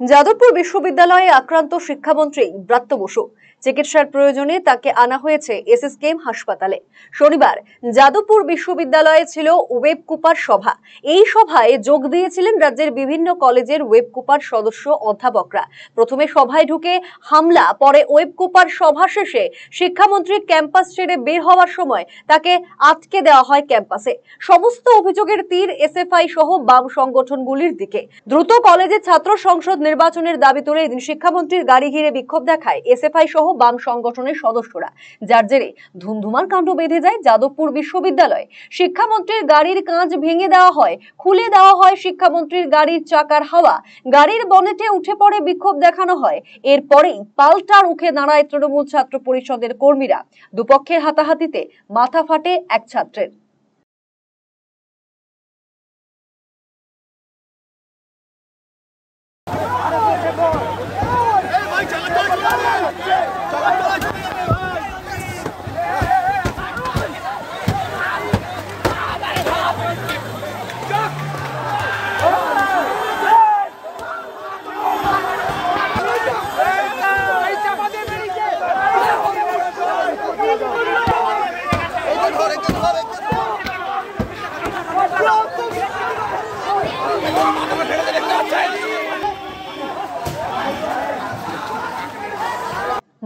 যাদবপুর বিশ্ববিদ্যালয়ে আক্রান্ত শিক্ষামন্ত্রী ব্রাত্য বসু। চিকিৎসার প্রয়োজনে তাকে আনা হয়েছে এসএসকেএম হাসপাতালে। শনিবার যাদবপুর বিশ্ববিদ্যালয়ে ছিল ওয়েব কুপার সভা। এই সভায় যোগ দিয়েছিলেন রাজ্যের বিভিন্ন কলেজের ওয়েব কুপার সদস্য অধ্যাপকরা। প্রথমে সভায় ঢুকে হামলা, পরে ওয়েব কুপার সভা শেষে শিক্ষামন্ত্রী ক্যাম্পাস ছেড়ে বের হওয়ার সময় তাকে আটকে দেওয়া হয় ক্যাম্পাসে। সমস্ত অভিযোগের তীর এসএফআই সহ বাম সংগঠনগুলির দিকে। দ্রুত কলেজের ছাত্র সংসদ নির্বাচনের দাবি তুলে এদিন শিক্ষামন্ত্রীর গাড়ি ঘিরে বিক্ষোভ দেখায় এসএফআই সহ বাম সংগঠনের সদস্যরা, যার জেরে ধুমধুমার কাণ্ড বেঁধে যায় যাদবপুর বিশ্ববিদ্যালয়ে। শিক্ষামন্ত্রীর গাড়ির কাঁচ ভেঙে দেওয়া হয়, খুলে দেওয়া হয় শিক্ষামন্ত্রীর গাড়ির চাকার হাওয়া, গাড়ির বনেটে উঠে পড়ে বিক্ষোভ দেখানো হয়। এরপরেই পাল্টা রুখে দাঁড়ায় তৃণমূল ছাত্র পরিষদের কর্মীরা। দুপক্ষের হাতাহাতিতে মাথা ফাটে এক ছাত্রের।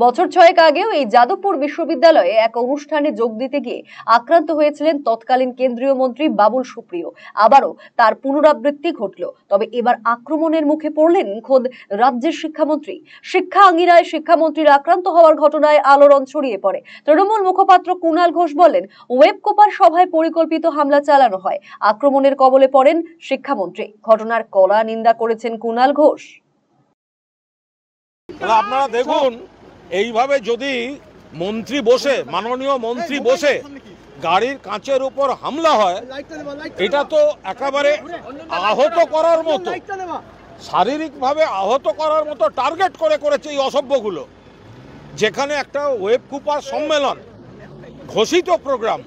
বছর 6 আগেও এই যাদবপুর বিশ্ববিদ্যালয়ে এক অনুষ্ঠানে যোগ দিতে গিয়ে আক্রান্ত হয়েছিলেন তৎকালীন কেন্দ্রীয় মন্ত্রী বাবুল সুপ্রিয়। আবারও তার পুনরাবৃত্তি ঘটল। তবে এবার আক্রমণের মুখে পড়লেন খোদ রাজ্যের শিক্ষামন্ত্রী। শিক্ষা আঙ্গিনায় শিক্ষামন্ত্রীর আক্রান্ত হওয়ার ঘটনায় আলোড়ন ছড়িয়ে পড়ে। তৃণমূল মুখপাত্র কুণাল ঘোষ বলেন, ওয়েব কোপার সভায় পরিকল্পিত হামলা চালানো হয়। আক্রমণের কবলে পড়েন শিক্ষামন্ত্রী। ঘটনার কড়া নিন্দা করেছেন কুণাল ঘোষ। আপনারা দেখুন, এইভাবে যদি মন্ত্রী বসে, মাননীয় মন্ত্রী বসে গাড়ির কাঁচের উপর হামলা হয়, এটা তো একেবারে আহত করার মতো, শারীরিকভাবে আহত করার মতো টার্গেট করে করেছে এই অসভ্যগুলো। যেখানে একটা ওয়েব কুপার সম্মেলন, ঘোষিত প্রোগ্রাম,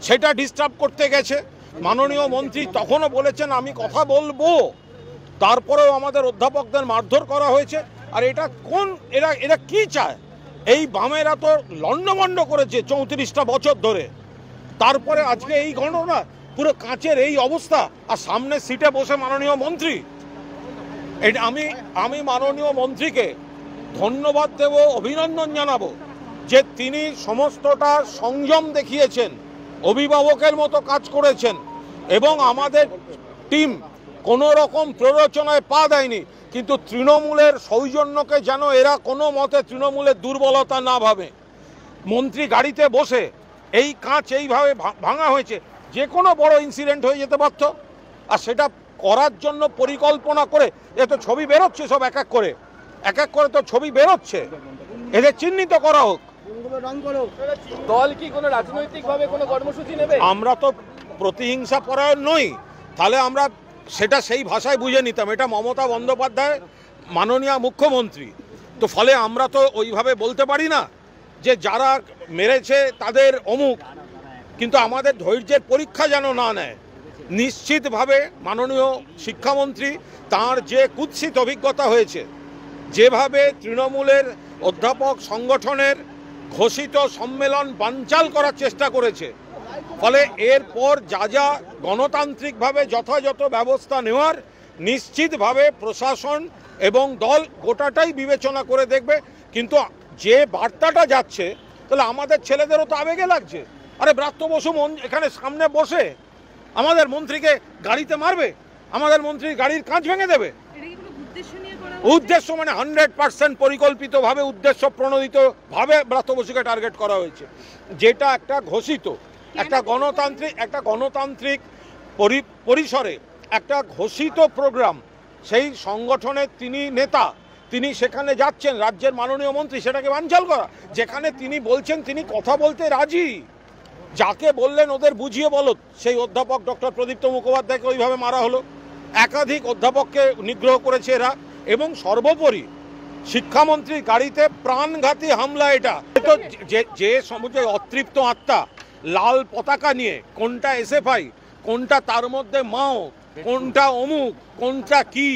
সেটা ডিস্টার্ব করতে গেছে। মাননীয় মন্ত্রী তখনও বলেছেন আমি কথা বলবো, তারপরেও আমাদের অধ্যাপকদের মারধর করা হয়েছে। আর এটা কোন, এরা কি চায়? এই বামেরা তো লন্ডভন্ড করেছে 34টা বছর ধরে, তারপরে আজকে এই ঘটনা, পুরো কাঁচের এই অবস্থা, আর সামনে সিটে বসে মাননীয় মন্ত্রী। এটা আমি মাননীয় মন্ত্রীকে ধন্যবাদ দেব, অভিনন্দন জানাবো যে তিনি সমস্তটা সংযম দেখিয়েছেন, অভিভাবকের মতো কাজ করেছেন, এবং আমাদের টিম কোনো রকম প্ররোচনায় পা দেয়নি। কিন্তু তৃণমূলের সৌজন্যকে যেন এরা কোনো মতে তৃণমূলের দুর্বলতা না ভাবে। মন্ত্রী গাড়িতে বসে এই কাঁচ এইভাবে ভাঙা হয়েছে, যে কোনো বড় ইনসিডেন্ট হয়ে যেতে পারত। আর সেটা করার জন্য পরিকল্পনা করে, এ তো ছবি বেরোচ্ছে, সব এক এক করে তো ছবি বেরোচ্ছে, এদের চিহ্নিত করা হোক। দল কি কোনো রাজনৈতিকভাবে কোনো কর্মসূচি নেবে? আমরা তো প্রতিহিংসা পরায়ণ নই, তাহলে আমরা সেটা সেই ভাষায় বুঝে নিতাম। এটা মমতা বন্দ্যোপাধ্যায় মাননীয় মুখ্যমন্ত্রী, তো ফলে আমরা তো ওইভাবে বলতে পারি না যে যারা মেরেছে তাদের অমুক। কিন্তু আমাদের ধৈর্যের পরীক্ষা যেন না নেয়। নিশ্চিতভাবে মাননীয় শিক্ষামন্ত্রী, তার যে কুৎসিত অভিজ্ঞতা হয়েছে, যেভাবে তৃণমূলের অধ্যাপক সংগঠনের ঘোষিত সম্মেলন বানচাল করার চেষ্টা করেছে, ফলে এরপর যা গণতান্ত্রিকভাবে যথাযথ ব্যবস্থা নেওয়ার নিশ্চিতভাবে প্রশাসন এবং দল গোটাটাই বিবেচনা করে দেখবে। কিন্তু যে বার্তাটা যাচ্ছে, তাহলে আমাদের ছেলেদেরও তো আবেগে লাগছে। আরে ব্রাত্য বসু এখানে সামনে বসে আমাদের মন্ত্রীকে গাড়িতে মারবে, আমাদের মন্ত্রীর গাড়ির কাঁচ ভেঙে দেবে। উদ্দেশ্য মানে 100% পরিকল্পিতভাবে, উদ্দেশ্য প্রণোদিতভাবে ব্রাত্য বসুকে টার্গেট করা হয়েছে। যেটা একটা ঘোষিত, একটা গণতান্ত্রিক পরিসরে একটা ঘোষিত প্রোগ্রাম, সেই সংগঠনের তিনি নেতা, তিনি সেখানে যাচ্ছেন, রাজ্যের মাননীয় মন্ত্রী, সেটাকে বানচাল করা। যেখানে তিনি বলছেন তিনি কথা বলতে রাজি, যাকে বললেন ওদের বুঝিয়ে বলো, সেই অধ্যাপক ডক্টর প্রদীপ্ত মুখোপাধ্যায়কে ওইভাবে মারা হলো। একাধিক অধ্যাপককে নিগ্রহ করেছে এরা, এবং সর্বোপরি শিক্ষামন্ত্রীর গাড়িতে প্রাণঘাতী হামলা। এটা তো যে সমুদ্রে অতৃপ্ত আত্মা লাল পতাকা নিয়ে, কোনটা এসএফআই, কোনটা তার মধ্যে মাও, কোনটা অমুক, কোনটা কি,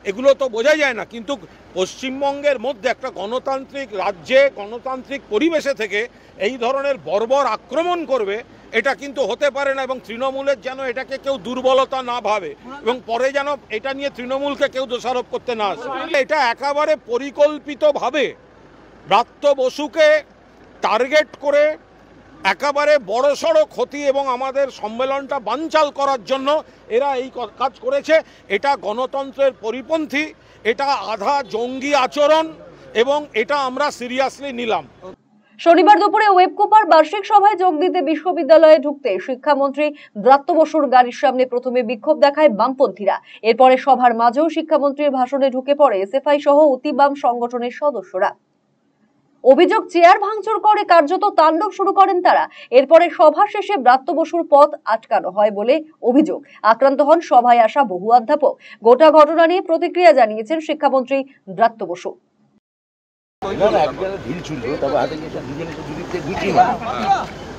এগুলো তো বোঝা যায় না, কিন্তু পশ্চিমবঙ্গের মধ্যে একটা গণতান্ত্রিক রাজ্যে গণতান্ত্রিক পরিবেশে থেকে এই ধরনের বর্বর আক্রমণ করবে এটা কিন্তু হতে পারে না, এবং তৃণমূলের যেন এটাকে কেউ দুর্বলতা না ভাবে এবং পরে যেন এটা নিয়ে তৃণমূলকে কেউ দোষারোপ করতে না আসে। এটা একেবারে পরিকল্পিতভাবে ব্রাত্য বসুকে টার্গেট করে একেবারে বড়সড় ক্ষতি এবং আমাদের সম্মেলনটা বানচাল করার জন্য এরা এই কাজ করেছে। এটা গণতন্ত্রের পরিপন্থী, এটা আধা জঙ্গি আচরণ এবং এটা আমরা সিরিয়াসলি নিলাম। শনিবার দুপুরে ওয়েবকুপার বার্ষিক সভায় যোগ দিতে বিশ্ববিদ্যালয়ে ঢুকতে শিক্ষামন্ত্রী ব্রাত্য বসুর গাড়ির সামনে প্রথমে বিক্ষোভ দেখায় বামপন্থীরা। এরপরে সভার মাঝেও শিক্ষামন্ত্রীর ভাষণে ঢুকে পড়ে এসএফআই সহ অতি বাম সংগঠনের সদস্যরা। অভিযোগ, চেয়ার ভাঙচুর করে কার্যত তাণ্ডব শুরু করেন তারা। এরপরে সভা শেষে ব্রাত্য বসুর পথ আটকানো হয় বলে অভিযোগ। আক্রান্ত হন সভায় আসা বহু অধ্যাপক। গোটা ঘটনা নিয়ে প্রতিক্রিয়া জানিয়েছেন শিক্ষামন্ত্রী ব্রাত্য বসু।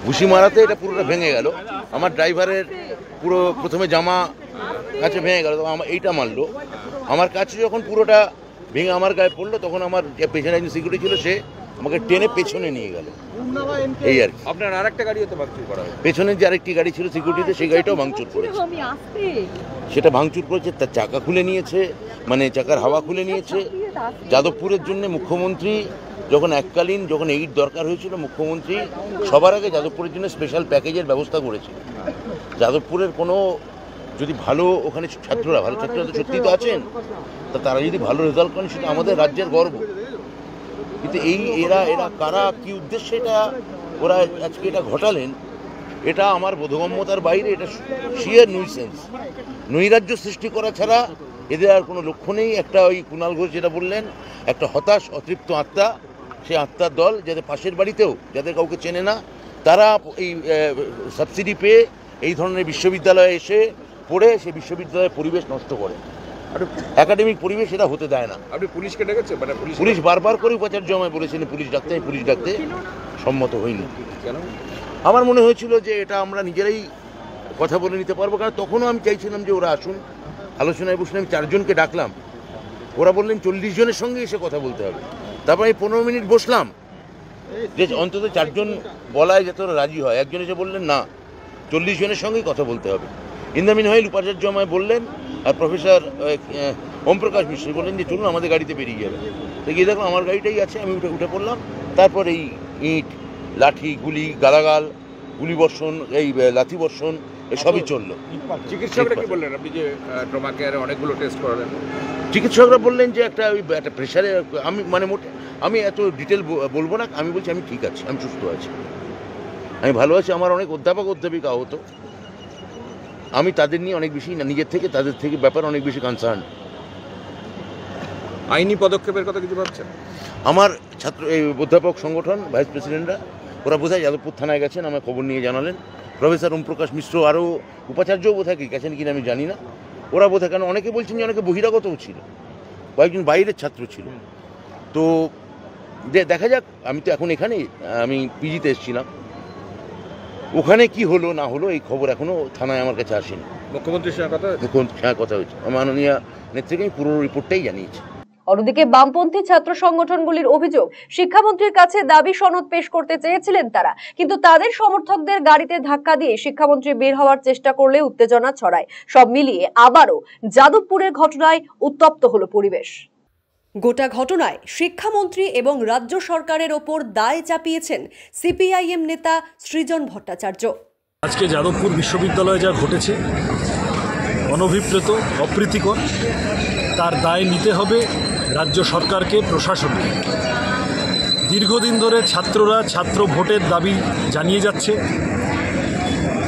ঘুষি মারাতে এটা পুরোটা ভেঙে গেল। আমার ড্রাইভারের পুরো প্রথমে জামা কাছে ভেঙে গেল, আমার এইটা মারলো। আমার কাছে যখন পুরোটা ভেঙে আমার গায়ে পড়লো তখন আমার যে পেছনে একজন সিকিউরিটি ছিল সে আমাকে টেনে পেছনে নিয়ে গেল। এই আর কি। আপনার আরেকটা গাড়িও তো ভাঙচুর করা হয়েছে। পেছনে যে আরেকটি গাড়ি ছিল সিকিউরিটিতে সেই গাড়িটাও ভাঙচুর করেছে। সেটা ভাঙচুর করেছে, তার চাকা খুলে নিয়েছে, মানে চাকার হাওয়া খুলে নিয়েছে। যাদবপুরের জন্য মুখ্যমন্ত্রী যখন এককালীন যখন এইট দরকার হয়েছিল, মুখ্যমন্ত্রী সবার আগে যাদবপুরের জন্য স্পেশাল প্যাকেজের ব্যবস্থা করেছিল। যাদবপুরের কোনো যদি ভালো ওখানে ছাত্ররা ভালো ছাত্ররা তো সত্যিই তো আছেন, তা তারা যদি ভালো রেজাল্ট করেন সেটা আমাদের রাজ্যের গর্ব। কিন্তু এরা কারা কি উদ্দেশ্যে এটা ওরা আজকে এটা ঘটালেন, এটা আমার বোধগম্যতার বাইরে। এটা শিয়ার নুইসেন্স, নৈরাজ্য সৃষ্টি করা ছাড়া এদের আর কোনো লক্ষ্য নেই। একটা ওই কুণাল ঘোষ যেটা বললেন, একটা হতাশ অতৃপ্ত আত্মা, সেই আত্মার দল যাদের পাশের বাড়িতেও যাদের কাউকে চেনে না, তারা এই সাবসিডি পেয়ে এই ধরনের বিশ্ববিদ্যালয়ে এসে পড়ে সেই বিশ্ববিদ্যালয়ের পরিবেশ নষ্ট করে, একাডেমিক পরিবেশ এটা হতে দেয় না। আপনি পুলিশকে ডেকেছেন? মানে পুলিশ বারবার করে উপাচার্য আমায় বলেছিলেন পুলিশ ডাকতে সম্মত হয়নি। কেন? আমার মনে হয়েছিল যে এটা আমরা নিজেরাই কথা বলে নিতে পারবো, কারণ তখনও আমি চাইছিলাম যে ওরা আসুন, আলোচনায় বসলে। আমি 4 জনকে ডাকলাম, ওরা বললেন 40 জনের সঙ্গে এসে কথা বলতে হবে। তারপর আমি 15 মিনিট বসলাম যে অন্তত 4 জন বলায় যাতে ওরা রাজি হয়। একজন এসে বললেন না, 40 জনের সঙ্গেই কথা বলতে হবে। ইন্দামিন হইল উপাচার্য আমায় বললেন, আর প্রফেসর ওমপ্রকাশ মিশ্র বললেন যে চলুন আমাদের গাড়িতে বেরিয়ে যাবে। তো গিয়ে দেখো আমার গাড়িটাই আছে, আমি উঠে পড়লাম। তারপর এই ইট, লাঠি, গুলি, গালাগাল, গুলি বর্ষণ, এই লাঠি বর্ষণ এসবই চললো। চিকিৎসকরা কি বললেন? আপনি যে ট্রমা কেয়ারে অনেকগুলো টেস্ট করালেন, চিকিৎসকরা বললেন যে একটা প্রেশারে, আমি মানে আমি এত ডিটেল বলবো না। আমি বলছি আমি ঠিক আছি, আমি সুস্থ আছি, আমি ভালো আছি। আমার অনেক অধ্যাপক অধ্যাপিকা হতো, আমি তাদের নিয়ে অনেক বেশি নিজের থেকে তাদের থেকে ব্যাপার অনেক বেশি কনসার্ন। আইনি পদক্ষেপের কথা কিছু ভাবছেন? আমার ছাত্র এই অধ্যাপক সংগঠন ভাইস প্রেসিডেন্টরা ওরা বোধহয় যাদবপুর থানায় গেছেন, আমার খবর নিয়ে জানালেন। প্রফেসর ওমপ্রকাশ মিশ্র আরও উপাচার্যও বোধহয় কি গেছেন কিনা আমি জানি না। ওরা বোধহয়, কেন অনেকে বলছেন যে অনেকে বহিরাগতও ছিল, কয়েকজন বাইরের ছাত্র ছিল। তো দেখা যাক। আমি তো এখন এখানেই, আমি পিজিতে এসেছিলাম, ওখানে কি হলো না হলো এই খবর এখনো থানায় আমার কাছে আসেনি। মুখ্যমন্ত্রীর সঙ্গে কথা হয়েছে, মাননীয় নেত্রীকে আমি পুরো রিপোর্টটাই জানিয়েছি। অন্যদিকে বামপন্থী ছাত্র সংগঠনগুলির অভিযোগ, শিক্ষামন্ত্রীর কাছে দাবি সনদ পেশ করতে চেয়েছিলেন তারা, কিন্তু তাদের সমর্থকদের গাড়িতে ধাক্কা দিয়ে শিক্ষামন্ত্রী বের হওয়ার চেষ্টা করলে উত্তেজনা ছড়ায়। সব মিলিয়ে আবারও যাদবপুরের ঘটনায় উত্তপ্ত হলো পরিবেশ। গোটা ঘটনায় শিক্ষামন্ত্রী এবং রাজ্য সরকারের ওপর দায় চাপিয়েছেন সিপিআইএম নেতা সৃজন ভট্টাচার্য। আজকে যাদবপুর বিশ্ববিদ্যালয়ে যা ঘটেছে অনভিপ্রেত, অপ্রীতিকর। তার দায় নিতে হবে রাজ্য সরকারকে, প্রশাসনকে। দীর্ঘদিন ধরে ছাত্ররা ছাত্র ভোটের দাবি জানিয়ে যাচ্ছে।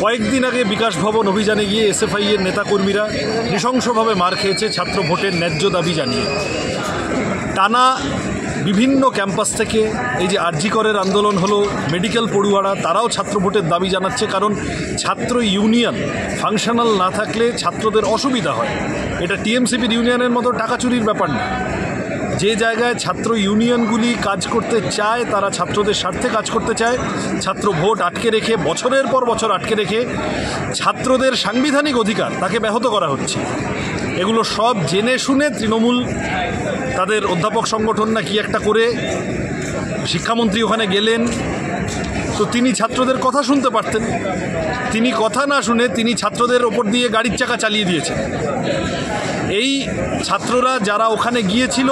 কয়েকদিন আগে বিকাশ ভবন অভিযানে গিয়ে এসএফআই এর নেতাকর্মীরা নৃশংসভাবে মার খেয়েছে ছাত্র ভোটের ন্যায্য দাবি জানিয়ে। টানা বিভিন্ন ক্যাম্পাস থেকে এই যে আরজি করের আন্দোলন হলো, মেডিকেল পড়ুয়ারা তারাও ছাত্র ভোটের দাবি জানাচ্ছে, কারণ ছাত্র ইউনিয়ন ফাংশনাল না থাকলে ছাত্রদের অসুবিধা হয়। এটা টিএমসিপির ইউনিয়নের মতো টাকা চুরির ব্যাপার না। যে জায়গায় ছাত্র ইউনিয়নগুলি কাজ করতে চায়, তারা ছাত্রদের স্বার্থে কাজ করতে চায়, ছাত্র ভোট আটকে রেখে বছরের পর বছর আটকে রেখে ছাত্রদের সাংবিধানিক অধিকার তাকে ব্যাহত করা হচ্ছে। এগুলো সব জেনে শুনে তৃণমূল তাদের অধ্যাপক সংগঠন না কি একটা করে শিক্ষামন্ত্রী ওখানে গেলেন, তো তিনি ছাত্রদের কথা শুনতে পারতেন। তিনি কথা না শুনে তিনি ছাত্রদের ওপর দিয়ে গাড়ির চাকা চালিয়ে দিয়েছেন। এই ছাত্ররা যারা ওখানে গিয়েছিল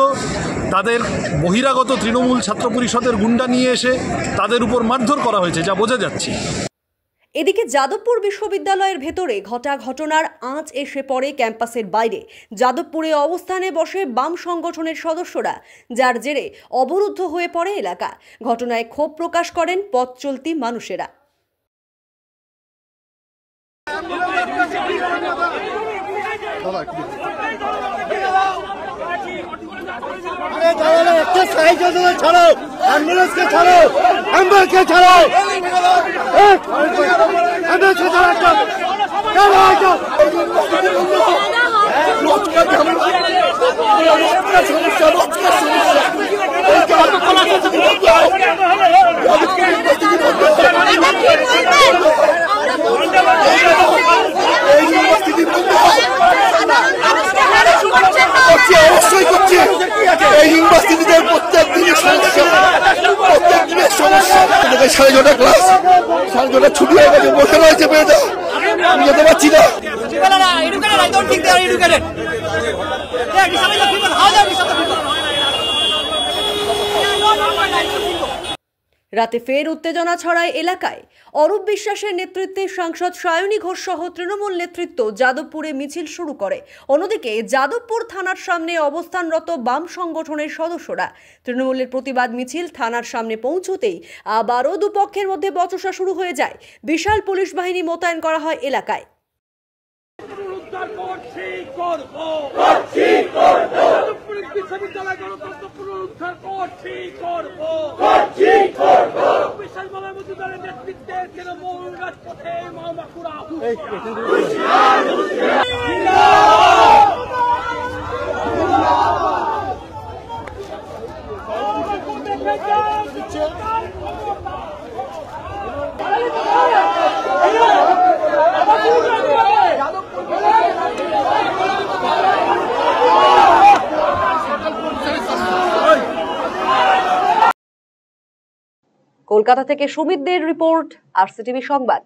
তাদের বহিরাগত তৃণমূল ছাত্র পরিষদের গুন্ডা নিয়ে এসে তাদের উপর মারধর করা হয়েছে, যা বোঝা যাচ্ছে। এদিকে যাদবপুর বিশ্ববিদ্যালয়ের ভেতরে ঘটা ঘটনার আঁচ এসে পড়ে ক্যাম্পাসের বাইরে। যাদবপুরে অবস্থানে বসে বাম সংগঠনের সদস্যরা, যার জেরে অবরুদ্ধ হয়ে পড়ে এলাকা। ঘটনায় ক্ষোভ প্রকাশ করেন পথ চলতি মানুষেরা। ছাড়ো, অ্যাম্বুলেন্সকে ছাড়ো, অ্যাম্বুলেন্সকে ছাড়ো, অবশ্যই করছে। এই ইউনিভার্সিটিতে প্রত্যেক দিনের সমস্যা, প্রত্যেক দিনের সমস্যা। 9:30 ক্লাস, 9:30 ছুটি হয়ে গেছে, বসে রয়েছে মেয়েটা, আমি যেতে পারছি না। রাতে ফের উত্তেজনা ছড়ায় এলাকায়। অরূপ বিশ্বাসের নেতৃত্বে সাংসদ সায়নী ঘোষ সহ তৃণমূল নেতৃত্ব যাদবপুরে মিছিল শুরু করে। অন্যদিকে যাদবপুর থানার সামনে অবস্থানরত বাম সংগঠনের সদস্যরা তৃণমূলের প্রতিবাদ মিছিল থানার সামনে পৌঁছতেই আবারও দুপক্ষের মধ্যে বচসা শুরু হয়ে যায়। বিশাল পুলিশ বাহিনী মোতায়েন করা হয় এলাকায়। কলকাতা থেকে সুমিত দের রিপোর্ট, আরসিটিভি সংবাদ।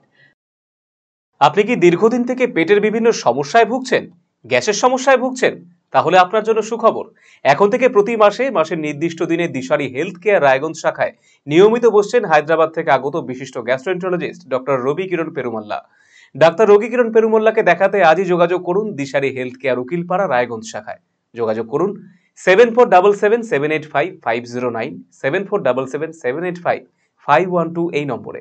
আপনি কি দীর্ঘদিন থেকে পেটের বিভিন্ন সমস্যায় ভুগছেন, গ্যাসের সমস্যায় ভুগছেন? তাহলে আপনার জন্য সুখবর। এখন থেকে প্রতি মাসের নির্দিষ্ট দিনে দিশারি হেলথ কেয়ার রায়গঞ্জ শাখায় নিয়মিত বসছেন হায়দ্রাবাদ থেকে আগত বিশিষ্ট গ্যাস্ট্রোএন্টারোলজিস্ট ডক্টর রবি কিরণ পেরুমাল্লা। ডাক্তার রবি কিরণ পেরুমাল্লাকে দেখাতে আজই যোগাযোগ করুন দিশারি হেলথ কেয়ার উকিলপাড়া রায়গঞ্জ শাখায়। যোগাযোগ করুন 7477785509, 7477785512 এই নম্বরে।